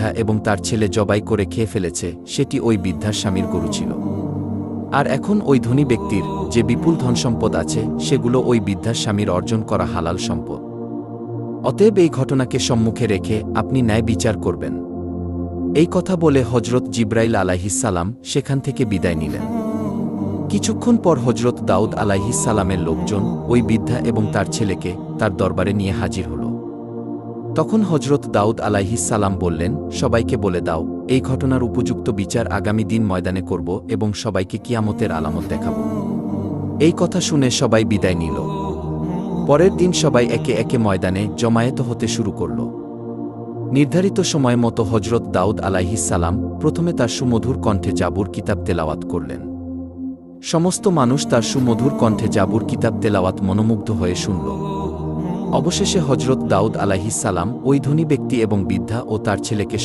বৃদ্ধা এবং তার ছেলে জবাই করে খেয়ে ফেলেছে, সেটি ওই বৃদ্ধার স্বামীর গরু ছিল। আর এখন ওই ধনী ব্যক্তির যে বিপুল ধনসম্পদ আছে, সেগুলো ওই বৃদ্ধার স্বামীর অর্জন করা হালাল সম্পদ। অতএব এই ঘটনাকে সম্মুখে রেখে আপনি ন্যায় বিচার করবেন। এই কথা বলে হজরত জিব্রাইল আলাইহিসসালাম সেখান থেকে বিদায় নিলেন। কিছুক্ষণ পর হজরত দাউদ আলাইহিসসালামের লোকজন ওই বৃদ্ধা এবং তার ছেলেকে তার দরবারে নিয়ে হাজির হল। তখন হজরত দাউদ আলাইহিসসালাম বললেন, সবাইকে বলে দাও, এই ঘটনার উপযুক্ত বিচার আগামী দিন ময়দানে করব এবং সবাইকে কিয়ামতের আলামত দেখাব। এই কথা শুনে সবাই বিদায় নিল। পরের দিন সবাই একে একে ময়দানে জমায়েত হতে শুরু করল। নির্ধারিত সময় মতো হজরত দাউদ আলাইহিসসালাম প্রথমে তার সুমধুর কণ্ঠে জাবুর কিতাব তেলাওয়াত করলেন। সমস্ত মানুষ তার সুমধুর কণ্ঠে জাবুর কিতাব তেলাওয়াত মনোমুগ্ধ হয়ে শুনল। অবশেষে হজরত দাউদ আলাইহিসসালাম ওই ধনী ব্যক্তি এবং বৃদ্ধা ও তার ছেলেকে